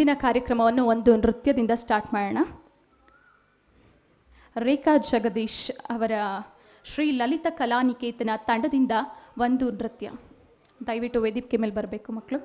ಇಂದಿನ ಕಾರ್ಯಕ್ರಮವನ್ನು ಒಂದು ನೃತ್ಯದಿಂದ ಸ್ಟಾರ್ಟ್ ಮಾಡೋಣ. ರೇಖಾ ಜಗದೀಶ್ ಅವರ ಶ್ರೀ ಲಲಿತ ಕಲಾನಿಕೇತನ ತಂಡದಿಂದ ಒಂದು ನೃತ್ಯ. ದಯವಿಟ್ಟು ವೇದಿಕೆ ಮೇಲೆ ಬರಬೇಕು ಮಕ್ಕಳು.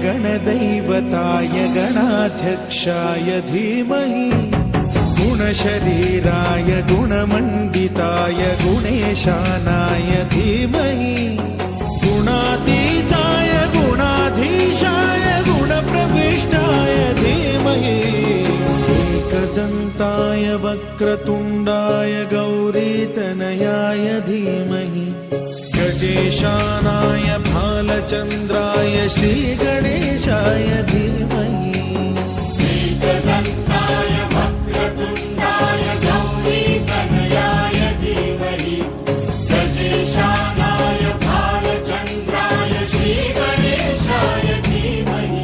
गणदैवताय गणाध्यक्षाय धीमहि गुणशरीराय गुणमण्डिताय गुणेशानाय धीमहि गुणातीताय गुणाधीशाय गुणप्रविष्टाय धीमहि एकदन्ताय वक्रतुण्डाय गौरीतनयाय धीमहि गजेशानाय भालचन्द्राय श्रीगणेशाय धीमहि एकदन्ताय वक्रतुण्डाय गौरीतनयाय धीमहि गजेशानाय भालचन्द्राय श्रीगणेशाय धीमहि.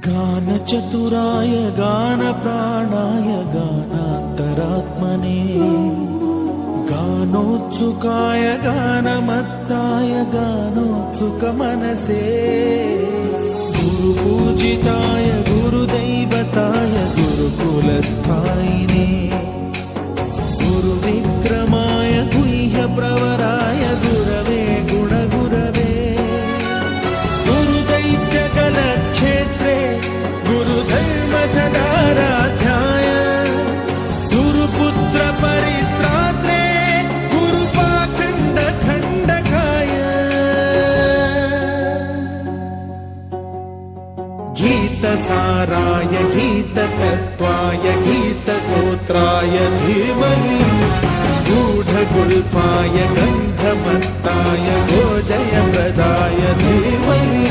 गानचतुराय गानप्राणाय गानान्तरात्मने गानोत्सुकाय गानमत्ताय गानोत्सुकमनसे गुरुपूजिताय गुरुदैवताय गुरुकुलस्थायिने गुरुविक्रमाय गुह्यप्रवराय गुरवे गुणगुरवे गुरुदैत्यकलक्षेत्रे गुरुधर्म सदाराध्याय गुरुपुत्र परित्रात्रे गुरुपाखण्ड खण्डकाय गीतसाराय गीततत्त्वाय गीतगोत्राय धीमहि गूढगुल्फाय गन्धमत्ताय भोजयप्रदाय धीमहि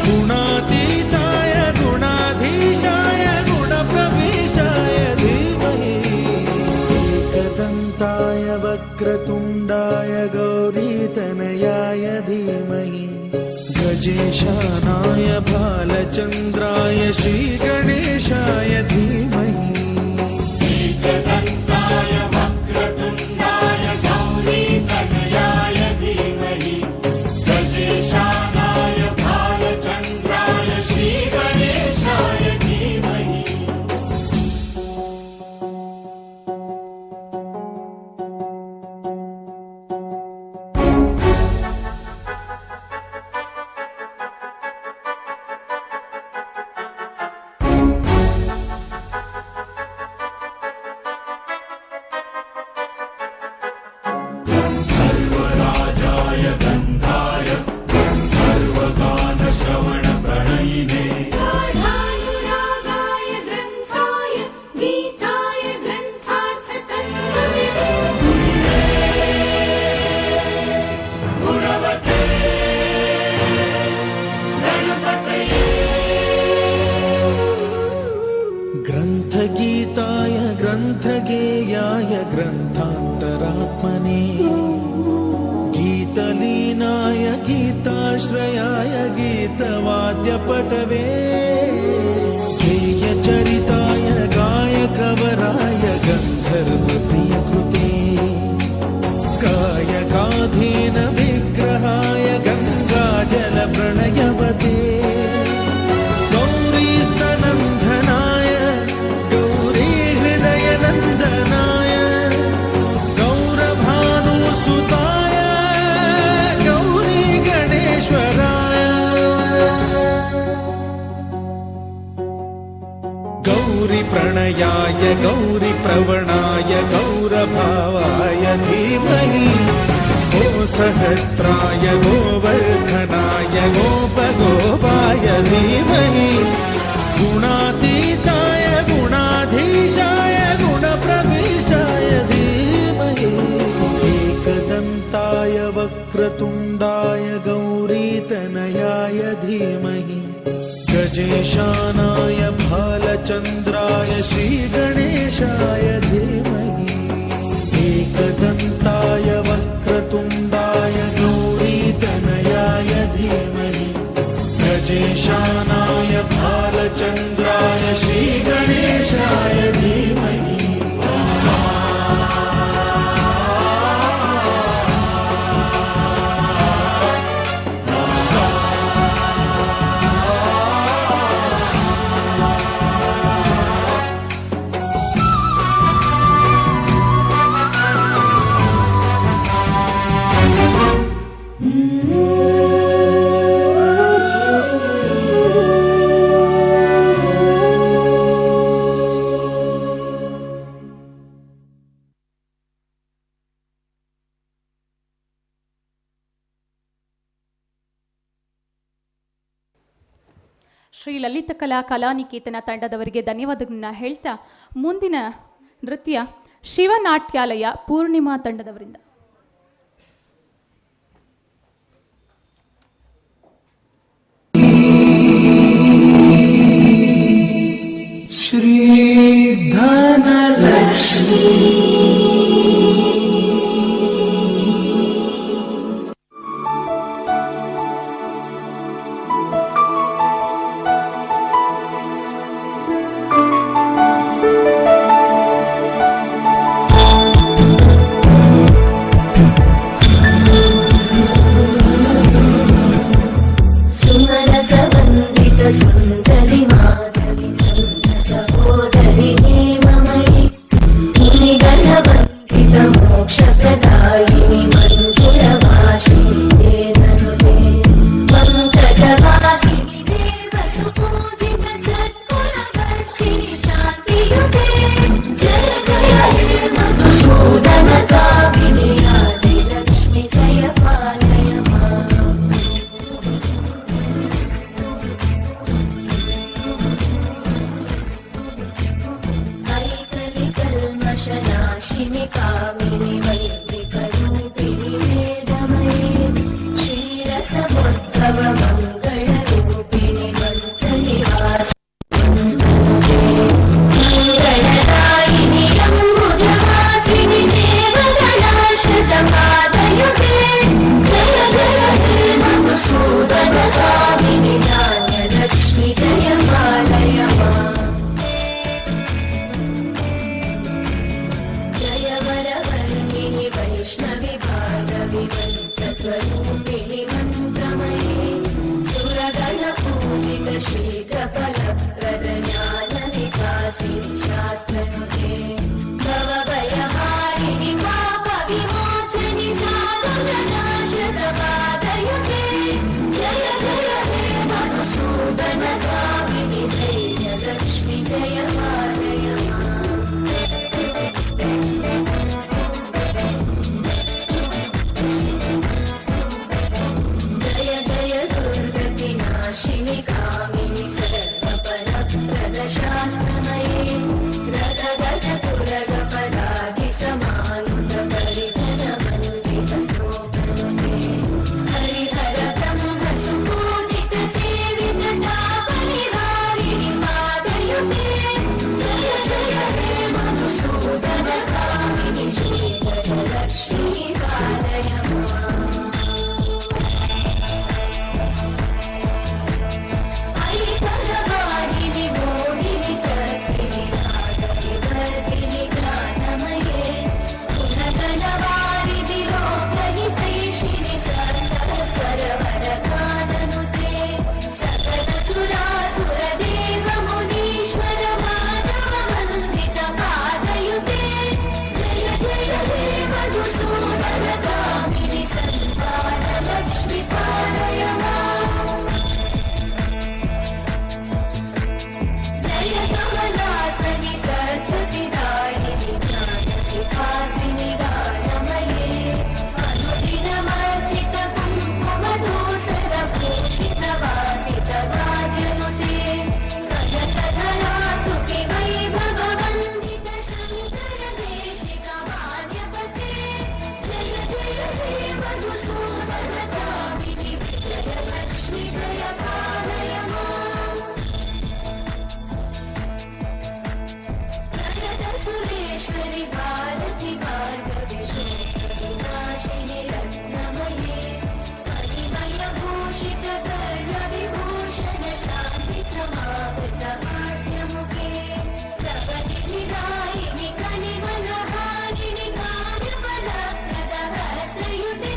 गुणातीताय गुणाधीशाय गुणप्रविष्टाय धीमहि एकदन्ताय वक्रतुण्डाय गौरीतनयाय धीमहि गजेशानाय भालचन्द्राय श्रीगणेशाय धीमहि एकदन्ताय वक्रतुण्डाय गौरीतनयाय धीमहि गजेशानाय भालचन्द्राय श्रीगणेशाय धीमहि. सर्वराजाय गन्धाय सर्वगानश्रवणप्रणयिने गाढानुरागाय ग्रन्थाय गीताय ग्रन्थार्थतत्त्वविदे गुणवते गणपतये ग्रन्थगीताय ग्रन्थगेयाय ग्रन्थ गीताश्रयाय गीतवाद्यपटवे गेयचरिताय गायकवराय गन्धर्वप्रियकृते कायकाधीन विग्रहाय गङ्गाजलप्रणयवते गौरीस्तनन्दनाय गौरीहृदयनन्दनाय गौरभानुसुताय गौरी गणेश्वराय गौरीप्रणयाय गौरीप्रवणाय गौरभावाय धीमहि गो सहस्राय गोवर्धनाय गोपगोपाय धीमहि गुणातीताय गुणाधीशाय गुणप्रविष्टाय धीमहि एकदन्ताय वक्रतुण्डाय गौरीतनयाय धीमहि गजेशानाय भालचन्द्राय श्रीगणेशाय धीमहि एकदन्ताय वक्रतुण्डाय गौरीतनयाय धीमहि गजेशानाय भालचन्द्राय श्रीगणेशाय धीमहि ಶ್ರೀ ಲಲಿತ ಕಲಾನಿಕೇತನ ತಂಡದವರಿಗೆ ಧನ್ಯವಾದಗಳನ್ನ ಹೇಳ್ತಾ ಮುಂದಿನ ನೃತ್ಯ ಶಿವನಾಟ್ಯಾಲಯ ಪೂರ್ಣಿಮಾ ತಂಡದವರಿಂದ. ಶ್ರೀ ಧನಲಕ್ಷ್ಮೀ सुन्दरि माधवि चन्द्र सहोदरि हेममयि मुनि गणवन्दित मोक्षप्रदायिनि मञ्जुळवासिनि वेदनुते पङ्कजवासिनि देवसुपूजित सत्कुलवर्षिणि शान्तियुते जय जय हे मधुसूदन कामिनि आदिलक्ष्मि जय पालय माम् कल्मषनाशिनि कामिनि वैदिकरूपिणि वेदमये क्षीरसमुद्भव मङ्गलरूपिणि मन्त्रनिवासिनि मङ्गलदायिनि अम्बुजवासिनि देवगणाश्रितपादयुते जय जय हे मधुसूदन कामिनि धान्यलक्ष्मि जय पालय माम् वैष्णवि भागवि मन्त्रस्वरूपिणि मन्त्रमये सुरगणपूजित शीघ्रफलप्रद ज्ञानविकासिनि शास्त्रनुते भवभयहारिणि पापविमोचनि साधुजनाश्रितपादयुते जय जय हे मधुसूदन कामिनि धैर्यलक्ष्मि जय पालय माम् नाशिनि कामिनि सर्वफलप्रद शास्त्रमये रदगजतु मधुसूदनकामिनि विजयलक्ष्मि जय पालय माम् सुरेश्वरि भारति भार्गवि शोकविनाशिनि रत्नमये मणिमयभूषित कर्णविभूषण शान्ति समावृत हास्यमुखे नवनिधिदायिनि कलिवलहारिणि काव्यफलप्रद हस्तयुते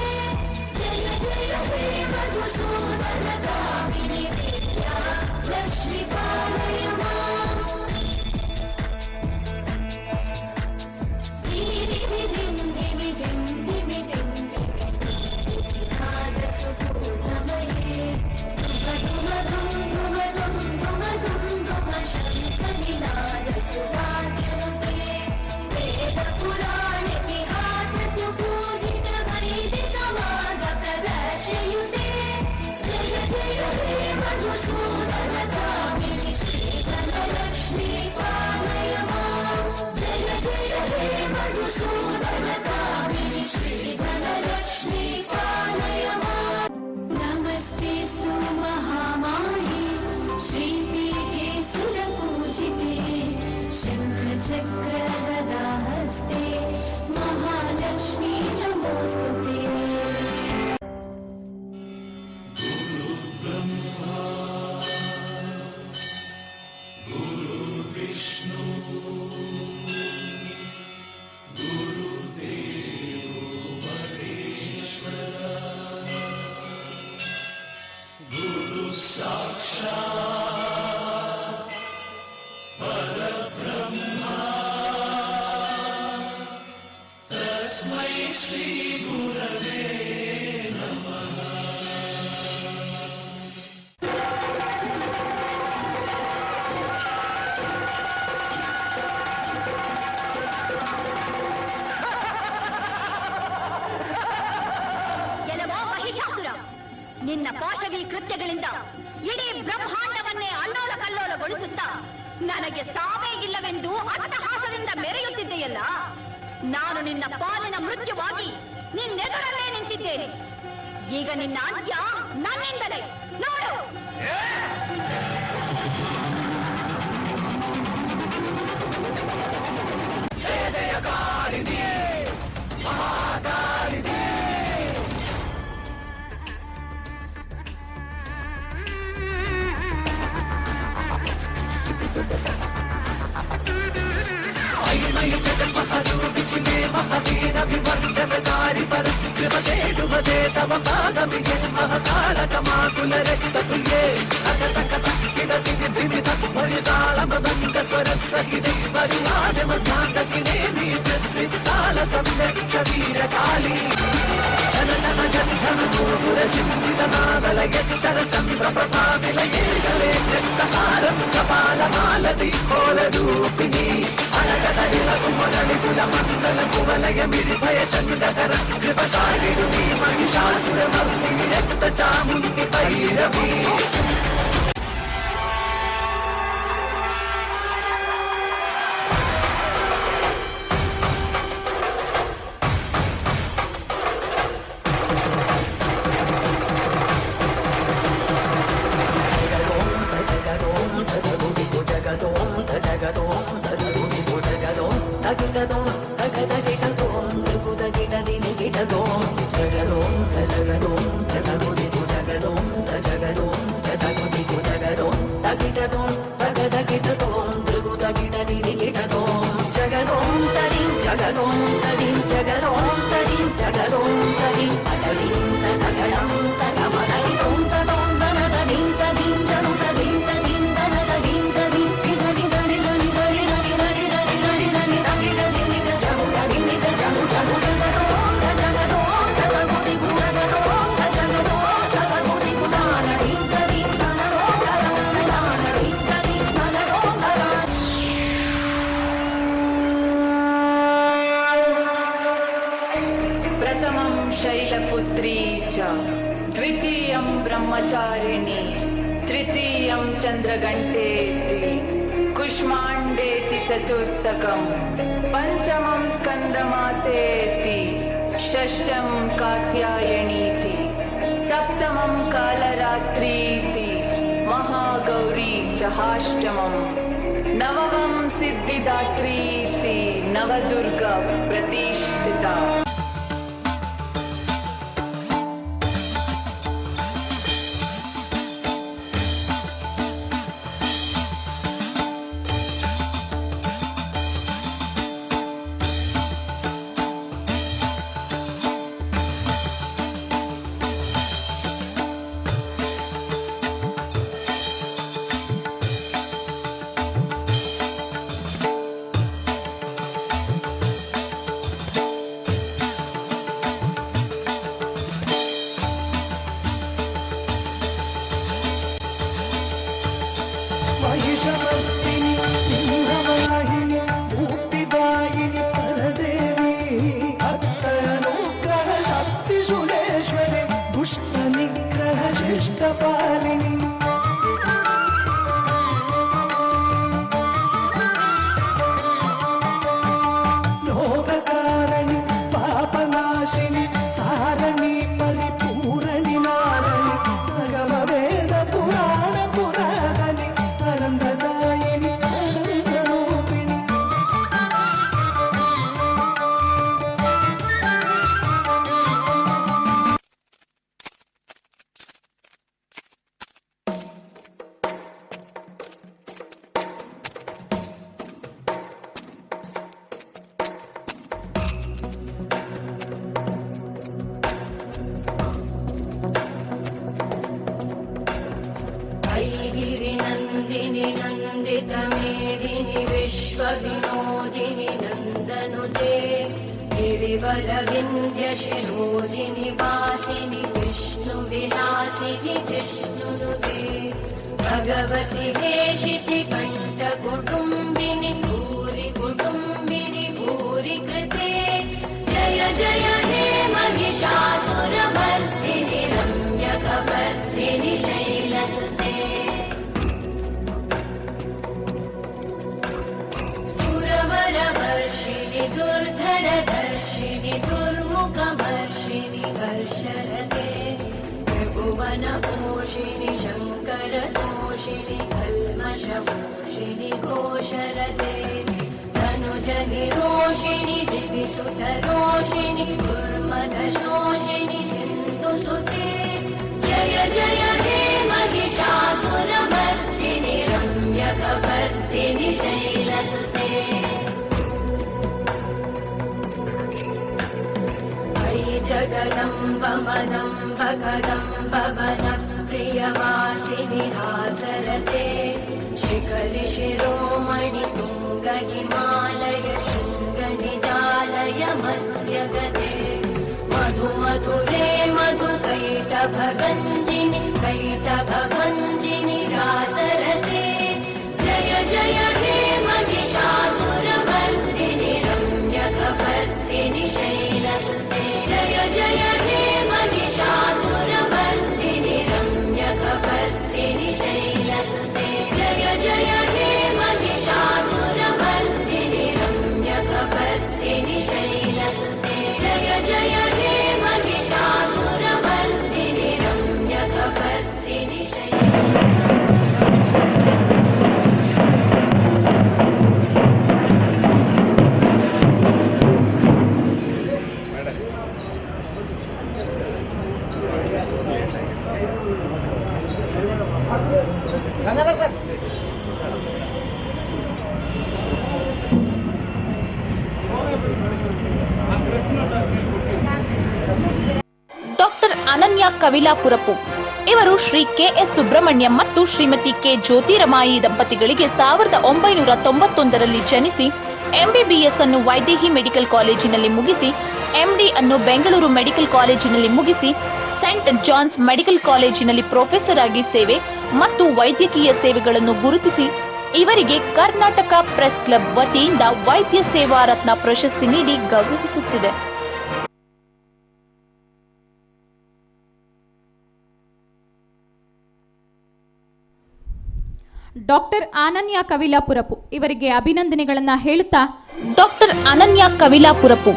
जय जय हे मधुसूदनकामिनि विद्या लक्ष्मि पालय माम् नमस्तेऽस्तु महामाये श्रीपीठे सुरपूजिते शङ्खचक्रगदाहस्ते महालक्ष्मी नमोऽस्तुते ನಿನ್ನ ಪಾಶವಿ ಕೃತ್ಯಗಳಿಂದ ಇಡೀ ಬ್ರಹ್ಮಾಂಡವನ್ನೇ ಅಲ್ಲೋಲ ಕಲ್ಲೋಲಗೊಳಿಸುತ್ತಾ ನನಗೆ ಸಾವೇ ಇಲ್ಲವೆಂದು ಅಟ್ಟಹಾಸದಿಂದ ಮೆರೆಯುತ್ತಿದ್ದೆಯಲ್ಲ, ನಾನು ನಿನ್ನ ಪಾಲಿನ ಮೃತ್ಯುವಾಗಿ ನಿನ್ನೆದುರಲ್ಲೇ ನಿಂತಿದ್ದೇನೆ. ಈಗ ನಿನ್ನ ಅಂತ್ಯ ನನ್ನಿಂದಲೇ ನೋಡು. ಜಯ ಜಯ ಕಾಳಿದಿ ಮಹಾಕಾಳಿದಿ ಮೈ ಜಗನ್ಮಹರೂಪಿಸಿ ಮೇ ಮಹದೀನ ವಿಮರ್ಜನಕಾರಿ ಪರ ಕೃಪತೆ ಡುಮದೆ ತವ ಪಾದಮಿಗೆ ಮಹಕಾಲಕ ಮಾಕುಲ ರಕ್ತ ತುಲ್ಯೆ ಅಗತಕತ ಕಿಡತಿಗೆ ದ್ವಿವಿಧ ಪರಿತಾಳ ಮದಂಗ ಸ್ವರ ಸಹಿದೆ ಮರುವಾದ ಮಧ್ಯಾಂಗಕಿನೇ ನೀ ತ್ರಿತ್ತಾಳ ಸಂರಕ್ಷ ವೀರ ಕಾಳಿ ಜನ ಜನ ಜನ ಜನ ಗೋಪುರ ಸಿಂಧಿತ ನಾದಲ ಯಕ್ಷರ ಚಂದ್ರ ಪ್ರಭಾ ವಿಲಯೇಗಲೇ ರಕ್ತಹಾರ ಕಪಾಲ ಮಾಲದಿ ಕೋಲ ರೂಪಿಣಿ ಅರಗದ ಇಳಗು ಮೊರಳಿ ಕುಲ ಮಂಗಲ ಕುವಲಯ ಮಿಡಿ ಭಯ ಸಂಗಕರ ಕೃಪಕಾರಿಡು ನೀ ಮಹಿಷಾಸುರ ಮರ್ದಿನಿ ರಕ್ತ ಚಾಮುಂಡಿ ಭೈರವಿ शैलपुत्री च द्वितीयं ब्रह्मचारिणी तृतीयं चन्द्रघण्टेति कुष्माण्डेति चतुर्थकं पंचमं स्कन्दमातेति षष्ठं कात्यायनीति सप्तमं कालरात्रीति महागौरी चहाष्टमं नवमं सिद्धिदात्रीति नवदुर्गा प्रतिष्ठिता। महिषमर्दिनि सिंहवाहिनि मुक्तिदायिनि परदेवी भक्तनुग्रह शक्तिशूलेश्वरि दुष्टनिग्रह शिष्टपालिनि लोककारणि पापनाशिनि तारणि परिपूरणि नारणि अगमवेद पुराण पुराणनि आनन्ददायिनि आनन्दरूपिणि ऐगिरिनन्दिनि नन्दितमेदिनि विश्वविनोदिनि नन्दनुते गिरिवरविन्ध्यशिरोदिनि वासिनि विष्णुविलासिनि जिष्णुनुते भगवति हेशिति कण्ठकुटुम्बिनि भूरि कुटुम्बिनि भूरि कृते जय जय हे महिषासुरमर्दिनि रम्यकवर्दिनि शैलसुते सुरवरवर्षिणि दुर्धरदर्शिनि दुर्मुखवर्षिणि वर्षरते त्रिभुवनपोषिणि शङ्करतोषिणि कल्मषपोषिणि घोषरते तनुजनिरोषिणि दिविसुतरोषिणि दुर्मदशोषिणि सिन्धुसुते जय जय हे महिषासुरमर्दिनि रम्यकवर्दिनि शैलसुते अयि जगदम्ब मदम्ब कदम्ब वनप्रियवासिनि हासरते शिखरि शिरोमणि तुङ्ग हिमालय शृङ्गनिजालय मध्यगते मधु मधुरे मधुकैटभगञ्जिनि कैटभभञ्जिनि रासरते जय जय हे महिषासुरमर्दिनि रम्यकवर्दिनि शैलसुते जय जय हे महिषासुरमर्दिनि रम्यकवर्दिनि शैलसुते जय जय हे महिषासुरमर्दिनि रम्यकवर्दिनि शैलसुते जय जय हे महिषासुरमर्दिनि रम्यकवर्दिनि ಡಾಕ್ಟರ್ ಅನನ್ಯ ಕವಿಲಾಪುರಪು ಇವರು ಶ್ರೀ ಕೆಎಸ್ ಸುಬ್ರಹ್ಮಣ್ಯಂ ಮತ್ತು ಶ್ರೀಮತಿ ಕೆ ಜ್ಯೋತಿರಮಾಯಿ ದಂಪತಿಗಳಿಗೆ 1991ರಲ್ಲಿ ಜನಿಸಿ ಎಂಬಿಬಿಎಸ್ ಅನ್ನು ವೈದೇಹಿ ಮೆಡಿಕಲ್ ಕಾಲೇಜಿನಲ್ಲಿ ಮುಗಿಸಿ ಎಂಡಿ ಅನ್ನು ಬೆಂಗಳೂರು ಮೆಡಿಕಲ್ ಕಾಲೇಜಿನಲ್ಲಿ ಮುಗಿಸಿ ಸೆಂಟ್ ಜಾನ್ಸ್ ಮೆಡಿಕಲ್ ಕಾಲೇಜಿನಲ್ಲಿ ಪ್ರೊಫೆಸರ್ ಆಗಿ ಸೇವೆ ಮತ್ತು ವೈದ್ಯಕೀಯ ಸೇವೆಗಳನ್ನು ಗುರುತಿಸಿ ಇವರಿಗೆ ಕರ್ನಾಟಕ ಪ್ರೆಸ್ ಕ್ಲಬ್ ವತಿಯಿಂದ ವೈದ್ಯ ಸೇವಾ ರತ್ನ ಪ್ರಶಸ್ತಿ ನೀಡಿ ಗೌರವಿಸುತ್ತಿದೆ. ಡಾಕ್ಟರ್ ಅನನ್ಯ ಕವಿಲಾಪುರಪು ಇವರಿಗೆ ಅಭಿನಂದನೆಗಳನ್ನ ಹೇಳುತ್ತಾ ಡಾಕ್ಟರ್ ಅನನ್ಯ ಕವಿಲಾಪುರಪು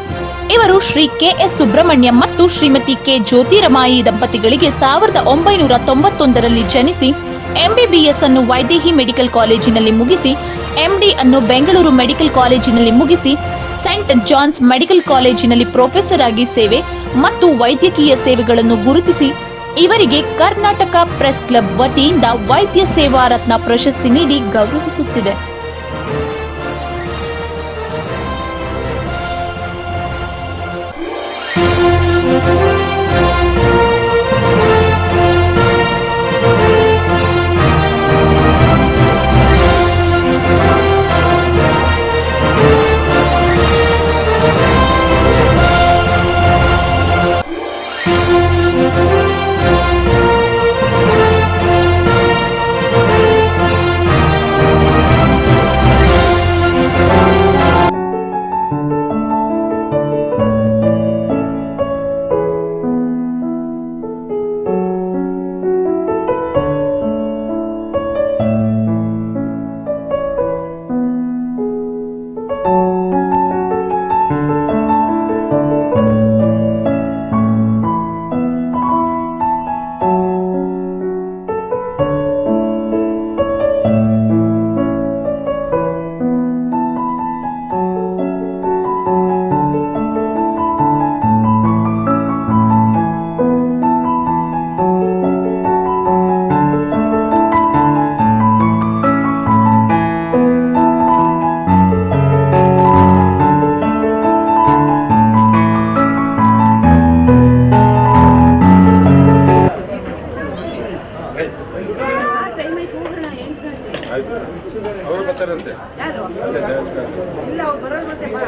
ಇವರು ಶ್ರೀ ಕೆ.ಎಸ್. ಸುಬ್ರಹ್ಮಣ್ಯಂ ಮತ್ತು ಶ್ರೀಮತಿ ಕೆ. ಜ್ಯೋತಿರಮಾಯಿ ದಂಪತಿಗಳಿಗೆ 1991ರಲ್ಲಿ ಜನಿಸಿ ಎಂಬಿಬಿಎಸ್ ಅನ್ನು ವೈದೇಹಿ ಮೆಡಿಕಲ್ ಕಾಲೇಜಿನಲ್ಲಿ ಮುಗಿಸಿ, ಎಂಡಿ ಅನ್ನು ಬೆಂಗಳೂರು ಮೆಡಿಕಲ್ ಕಾಲೇಜಿನಲ್ಲಿ ಮುಗಿಸಿ, ಸೆಂಟ್ ಜಾನ್ಸ್ ಮೆಡಿಕಲ್ ಕಾಲೇಜಿನಲ್ಲಿ ಪ್ರೊಫೆಸರ್ ಆಗಿ ಸೇವೆ ಮತ್ತು ವೈದ್ಯಕೀಯ ಸೇವೆಗಳನ್ನು ಗುರುತಿಸಿ ಇವರಿಗೆ ಕರ್ನಾಟಕ ಪ್ರೆಸ್ ಕ್ಲಬ್ ವತಿಯಿಂದ ವೈದ್ಯ ಸೇವಾ ರತ್ನ ಪ್ರಶಸ್ತಿ ನೀಡಿ ಗೌರವಿಸುತ್ತಿದೆ. ಅವರು ಬರ್ತಾರಂತೆ. ಇಲ್ಲ ಅವ್ರು ಬರೋದು ಮತ್ತೆ ಬಾ.